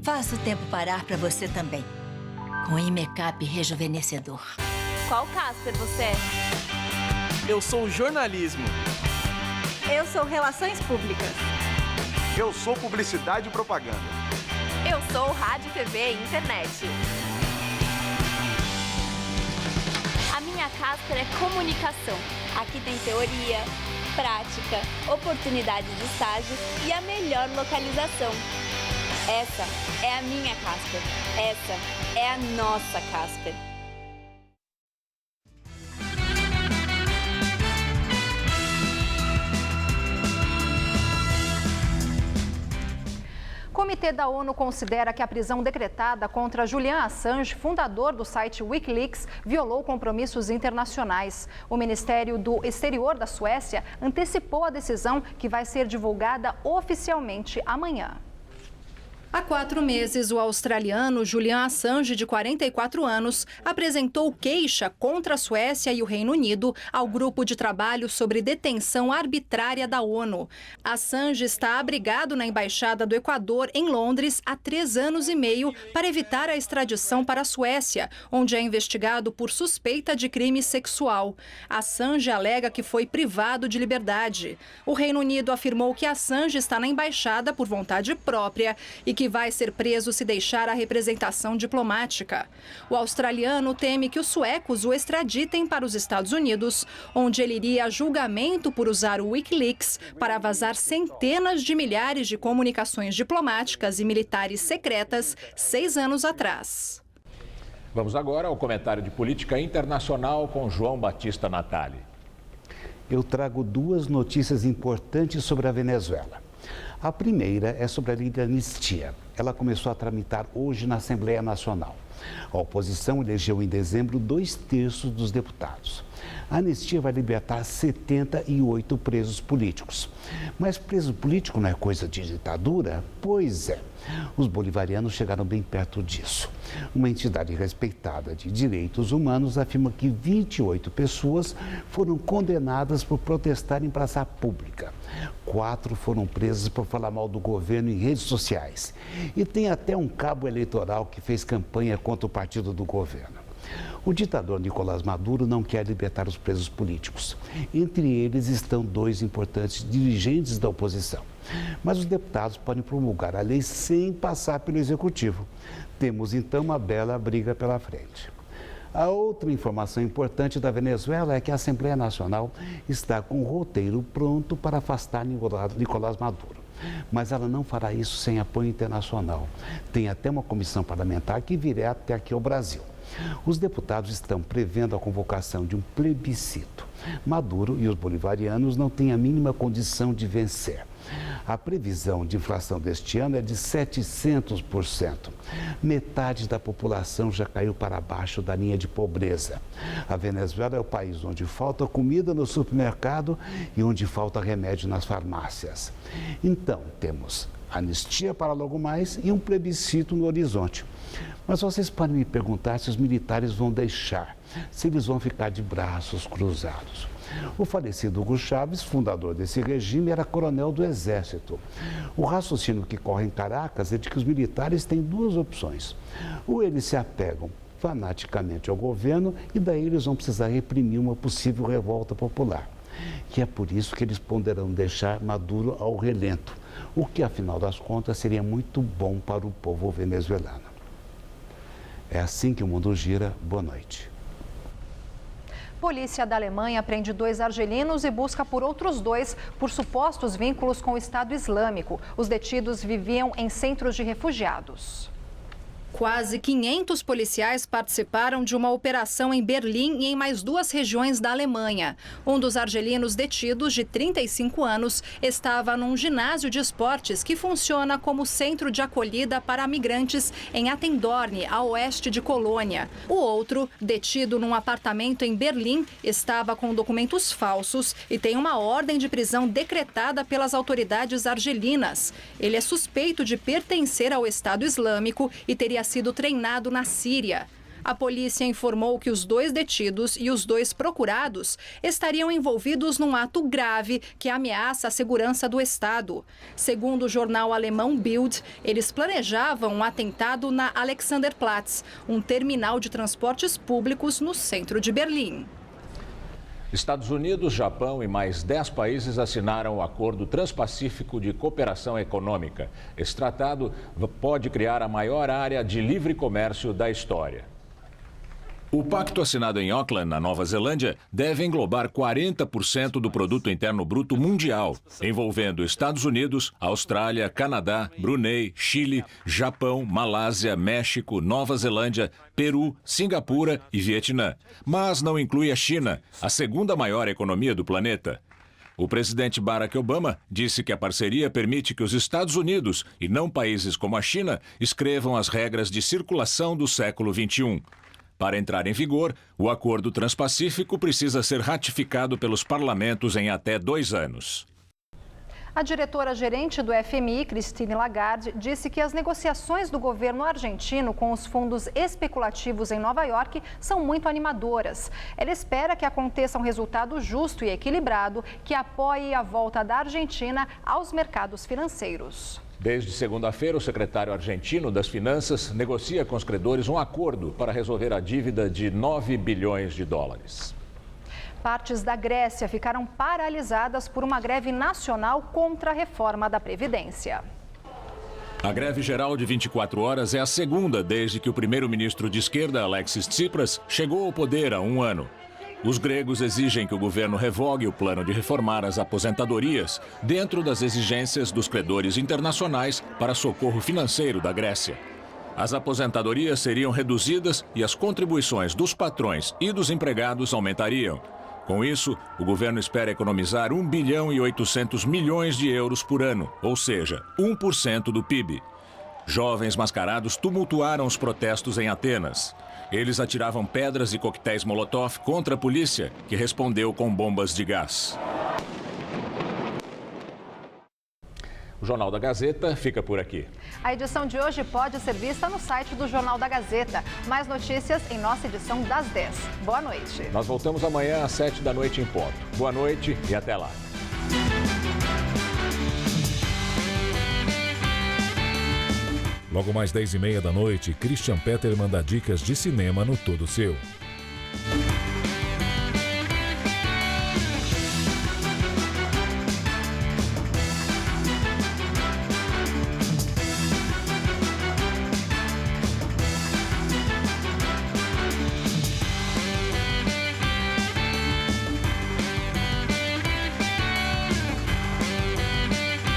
Faça o tempo parar pra você também. Com o Imecap rejuvenescedor. Qual Casper você é? Eu sou jornalismo. Eu sou relações públicas. Eu sou publicidade e propaganda. Eu sou rádio, TV e internet. A minha Casper é comunicação. Aqui tem teoria, prática, oportunidades de estágio e a melhor localização. Essa é a minha Casper. Essa é a nossa Casper. O Comitê da ONU considera que a prisão decretada contra Julian Assange, fundador do site Wikileaks, violou compromissos internacionais. O Ministério do Exterior da Suécia antecipou a decisão, que vai ser divulgada oficialmente amanhã. Há 4 meses, o australiano Julian Assange, de 44 anos, apresentou queixa contra a Suécia e o Reino Unido ao grupo de trabalho sobre detenção arbitrária da ONU. Assange está abrigado na Embaixada do Equador, em Londres, há 3 anos e meio para evitar a extradição para a Suécia, onde é investigado por suspeita de crime sexual. Assange alega que foi privado de liberdade. O Reino Unido afirmou que Assange está na embaixada por vontade própria e que vai ser preso se deixar a representação diplomática. O australiano teme que os suecos o extraditem para os Estados Unidos, onde ele iria a julgamento por usar o Wikileaks para vazar centenas de milhares de comunicações diplomáticas e militares secretas 6 anos atrás. Vamos agora ao comentário de política internacional com João Batista Natali. Eu trago 2 notícias importantes sobre a Venezuela. A primeira é sobre a lei de anistia. Ela começou a tramitar hoje na Assembleia Nacional. A oposição elegeu em dezembro 2/3 dos deputados. A anistia vai libertar 78 presos políticos. Mas preso político não é coisa de ditadura? Pois é. Os bolivarianos chegaram bem perto disso. Uma entidade respeitada de direitos humanos afirma que 28 pessoas foram condenadas por protestar em praça pública. 4 foram presas por falar mal do governo em redes sociais. E tem até um cabo eleitoral que fez campanha contra o partido do governo. O ditador Nicolás Maduro não quer libertar os presos políticos. Entre eles estão 2 importantes dirigentes da oposição. Mas os deputados podem promulgar a lei sem passar pelo executivo. Temos então uma bela briga pela frente. A outra informação importante da Venezuela é que a Assembleia Nacional está com o roteiro pronto para afastar Nicolás Maduro. Mas ela não fará isso sem apoio internacional. Tem até uma comissão parlamentar que virá até aqui ao Brasil. Os deputados estão prevendo a convocação de um plebiscito. Maduro e os bolivarianos não têm a mínima condição de vencer. A previsão de inflação deste ano é de 700%. Metade da população já caiu para baixo da linha de pobreza. A Venezuela é o país onde falta comida no supermercado e onde falta remédio nas farmácias. Então, temos anistia para logo mais e um plebiscito no horizonte. Mas vocês podem me perguntar se os militares vão deixar, se eles vão ficar de braços cruzados. O falecido Hugo Chávez, fundador desse regime, era coronel do Exército. O raciocínio que corre em Caracas é de que os militares têm 2 opções. Ou eles se apegam fanaticamente ao governo e daí eles vão precisar reprimir uma possível revolta popular. E é por isso que eles poderão deixar Maduro ao relento, o que, afinal das contas, seria muito bom para o povo venezuelano. É assim que o mundo gira. Boa noite. Polícia da Alemanha prende 2 argelinos e busca por outros 2 por supostos vínculos com o Estado Islâmico. Os detidos viviam em centros de refugiados. Quase 500 policiais participaram de uma operação em Berlim e em mais 2 regiões da Alemanha. Um dos argelinos detidos, de 35 anos, estava num ginásio de esportes que funciona como centro de acolhida para migrantes em Attendorn, a oeste de Colônia. O outro, detido num apartamento em Berlim, estava com documentos falsos e tem uma ordem de prisão decretada pelas autoridades argelinas. Ele é suspeito de pertencer ao Estado Islâmico e teria sido treinado na Síria. A polícia informou que os 2 detidos e os 2 procurados estariam envolvidos num ato grave que ameaça a segurança do Estado. Segundo o jornal alemão Bild, eles planejavam um atentado na Alexanderplatz, um terminal de transportes públicos no centro de Berlim. Estados Unidos, Japão e mais 10 países assinaram o Acordo Transpacífico de Cooperação Econômica. Esse tratado pode criar a maior área de livre comércio da história. O pacto assinado em Auckland, na Nova Zelândia, deve englobar 40% do produto interno bruto mundial, envolvendo Estados Unidos, Austrália, Canadá, Brunei, Chile, Japão, Malásia, México, Nova Zelândia, Peru, Singapura e Vietnã. Mas não inclui a China, a segunda maior economia do planeta. O presidente Barack Obama disse que a parceria permite que os Estados Unidos, e não países como a China, escrevam as regras de circulação do século XXI. Para entrar em vigor, o Acordo Transpacífico precisa ser ratificado pelos parlamentos em até 2 anos. A diretora-gerente do FMI, Christine Lagarde, disse que as negociações do governo argentino com os fundos especulativos em Nova York são muito animadoras. Ela espera que aconteça um resultado justo e equilibrado que apoie a volta da Argentina aos mercados financeiros. Desde segunda-feira, o secretário argentino das Finanças negocia com os credores um acordo para resolver a dívida de 9 bilhões de dólares. Partes da Grécia ficaram paralisadas por uma greve nacional contra a reforma da Previdência. A greve geral de 24 horas é a segunda desde que o primeiro-ministro de esquerda, Alexis Tsipras, chegou ao poder há um ano. Os gregos exigem que o governo revogue o plano de reformar as aposentadorias dentro das exigências dos credores internacionais para socorro financeiro da Grécia. As aposentadorias seriam reduzidas e as contribuições dos patrões e dos empregados aumentariam. Com isso, o governo espera economizar 1 bilhão e 800 milhões de euros por ano, ou seja, 1% do PIB. Jovens mascarados tumultuaram os protestos em Atenas. Eles atiravam pedras e coquetéis Molotov contra a polícia, que respondeu com bombas de gás. O Jornal da Gazeta fica por aqui. A edição de hoje pode ser vista no site do Jornal da Gazeta. Mais notícias em nossa edição das 10. Boa noite. Nós voltamos amanhã às 7 da noite em ponto. Boa noite e até lá. Logo mais 10h30 da noite, Christian Petermann dá dicas de cinema no Todo Seu.